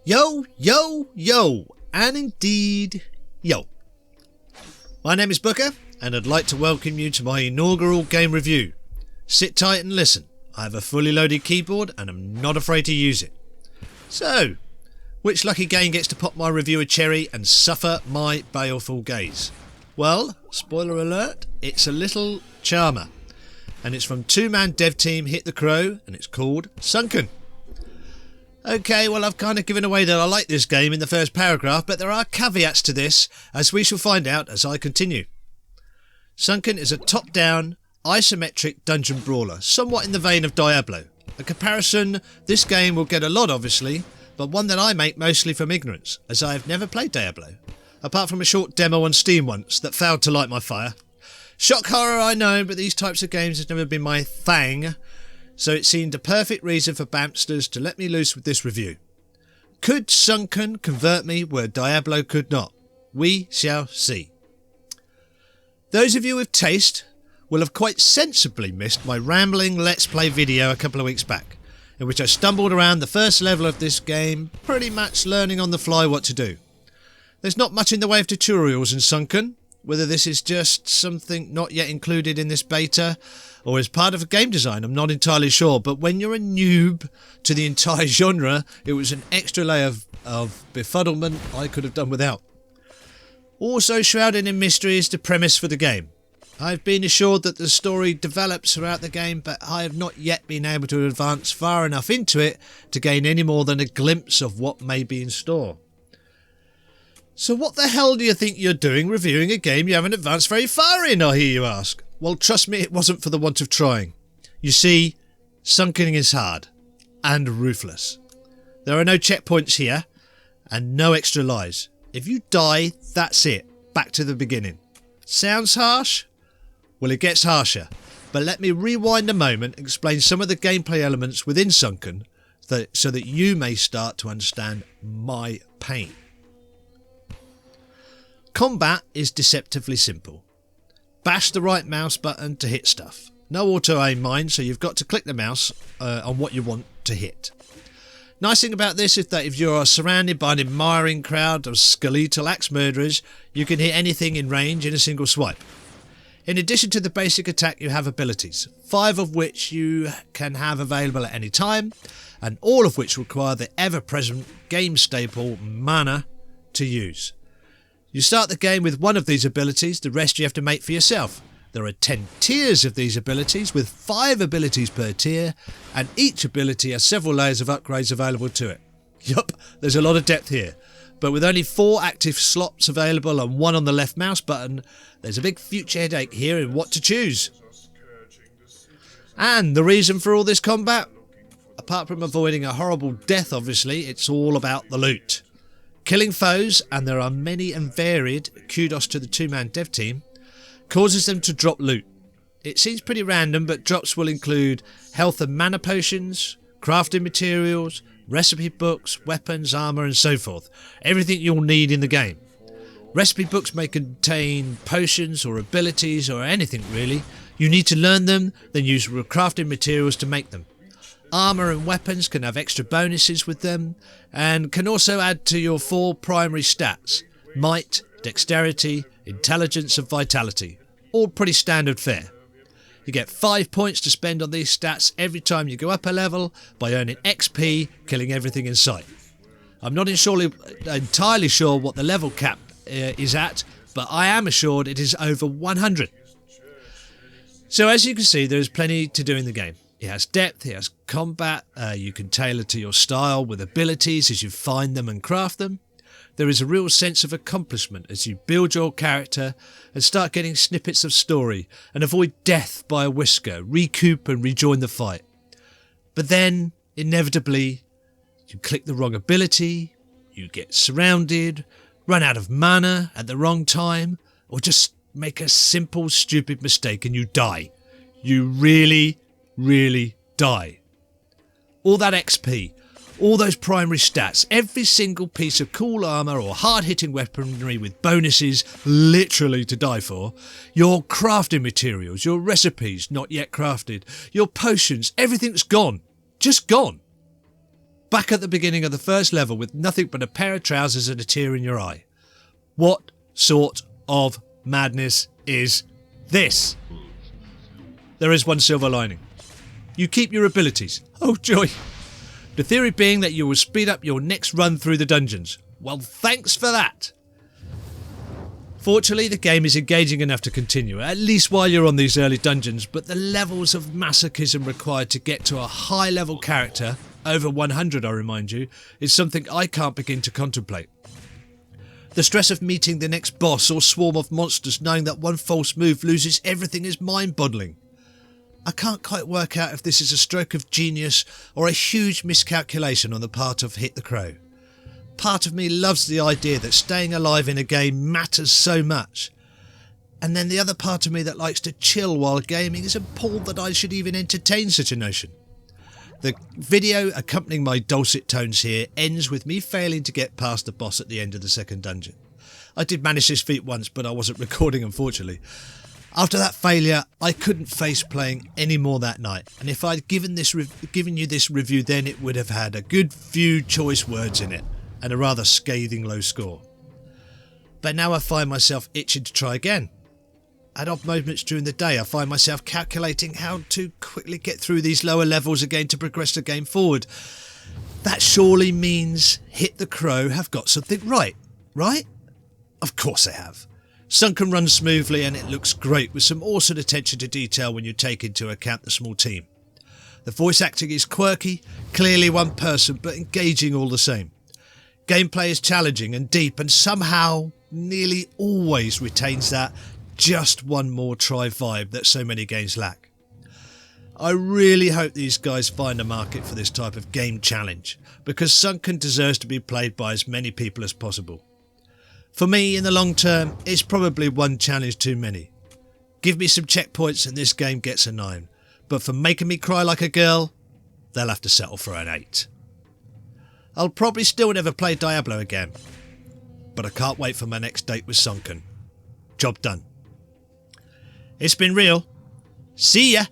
Yo, yo, yo, and indeed, yo. My name is Booker, and I'd like to welcome you to my inaugural game review. Sit tight and listen. I have a fully loaded keyboard, and I'm not afraid to use it. So, which lucky game gets to pop my review a cherry and suffer my baleful gaze? Well, spoiler alert, it's a little charmer. And it's from two-man dev team Hit the Crow, and it's called Sunken. Okay, well, I've kind of given away that I like this game in the first paragraph, but there are caveats to this, as we shall find out as I continue. Sunken is a top-down, isometric dungeon brawler, somewhat in the vein of Diablo. A comparison this game will get a lot, obviously, but one that I make mostly from ignorance, as I have never played Diablo, apart from a short demo on Steam once that failed to light my fire. Shock horror, I know, but these types of games have never been my thing, so it seemed a perfect reason for Bampsters to let me loose with this review. Could Sunken convert me where Diablo could not? We shall see. Those of you with taste will have quite sensibly missed my rambling Let's Play video a couple of weeks back, in which I stumbled around the first level of this game, pretty much learning on the fly what to do. There's not much in the way of tutorials in Sunken. Whether this is just something not yet included in this beta or as part of a game design, I'm not entirely sure, but when you're a noob to the entire genre, it was an extra layer of befuddlement I could have done without. Also shrouded in mystery is the premise for the game. I've been assured that the story develops throughout the game, but I have not yet been able to advance far enough into it to gain any more than a glimpse of what may be in store. So what the hell do you think you're doing reviewing a game you haven't advanced very far in, I hear you ask? Well, trust me, it wasn't for the want of trying. You see, Sunken is hard and ruthless. There are no checkpoints here and no extra lives. If you die, that's it. Back to the beginning. Sounds harsh? Well, it gets harsher. But let me rewind a moment and explain some of the gameplay elements within Sunken so that you may start to understand my pain. Combat is deceptively simple. Bash the right mouse button to hit stuff. No auto-aim mind, so you've got to click the mouse on what you want to hit. Nice thing about this is that if you are surrounded by an admiring crowd of skeletal axe murderers, you can hit anything in range in a single swipe. In addition to the basic attack, you have abilities, 5 of which you can have available at any time, and all of which require the ever-present game staple mana to use. You start the game with one of these abilities, the rest you have to make for yourself. There are 10 tiers of these abilities, with 5 abilities per tier, and each ability has several layers of upgrades available to it. Yup, there's a lot of depth here. But with only 4 active slots available and 1 on the left mouse button, there's a big future headache here in what to choose. And the reason for all this combat? Apart from avoiding a horrible death, obviously, it's all about the loot. Killing foes, and there are many and varied, kudos to the two-man dev team, causes them to drop loot. It seems pretty random, but drops will include health and mana potions, crafting materials, recipe books, weapons, armour and so forth. Everything you'll need in the game. Recipe books may contain potions or abilities or anything really. You need to learn them, then use crafting materials to make them. Armour and weapons can have extra bonuses with them, and can also add to your 4 primary stats: might, dexterity, intelligence and vitality. All pretty standard fare. You get 5 points to spend on these stats every time you go up a level by earning XP, killing everything in sight. I'm not entirely sure what the level cap is at, but I am assured it is over 100. So as you can see, there is plenty to do in the game. It has depth, it has combat, you can tailor to your style with abilities as you find them and craft them. There is a real sense of accomplishment as you build your character and start getting snippets of story and avoid death by a whisker, recoup and rejoin the fight. But then, inevitably, you click the wrong ability, you get surrounded, run out of mana at the wrong time, or just make a simple stupid mistake and you die. You really die. All that XP, all those primary stats, every single piece of cool armour or hard-hitting weaponry with bonuses literally to die for, your crafting materials, your recipes not yet crafted, your potions, everything's gone. Just gone. back at the beginning of the first level with nothing but a pair of trousers and a tear in your eye. What sort of madness is this? There is one silver lining. You keep your abilities. Oh joy. The theory being that you will speed up your next run through the dungeons. Well, thanks for that. Fortunately, the game is engaging enough to continue, at least while you're on these early dungeons, but the levels of masochism required to get to a high-level character, over 100 I remind you, is something I can't begin to contemplate. The stress of meeting the next boss or swarm of monsters knowing that one false move loses everything is mind-boggling. I can't quite work out if this is a stroke of genius or a huge miscalculation on the part of Hit the Crow. Part of me loves the idea that staying alive in a game matters so much. And then the other part of me that likes to chill while gaming is appalled that I should even entertain such a notion. The video accompanying my dulcet tones here ends with me failing to get past the boss at the end of the second dungeon. I did manage this feat once, but I wasn't recording, unfortunately. After that failure, I couldn't face playing any more that night, and if I'd given you this review then, it would have had a good few choice words in it, and a rather scathing low score. But now I find myself itching to try again. At odd moments during the day, I find myself calculating how to quickly get through these lower levels again to progress the game forward. That surely means Hit the Crow have got something right? Of course they have. Sunken runs smoothly and it looks great with some awesome attention to detail when you take into account the small team. The voice acting is quirky, clearly one person, but engaging all the same. Gameplay is challenging and deep and somehow nearly always retains that just one more try vibe that so many games lack. I really hope these guys find a market for this type of game challenge, because Sunken deserves to be played by as many people as possible. For me, in the long term, it's probably one challenge too many. Give me some checkpoints and this game gets a 9, but for making me cry like a girl, they'll have to settle for an 8. I'll probably still never play Diablo again, but I can't wait for my next date with Sunken. Job done. It's been real. See ya!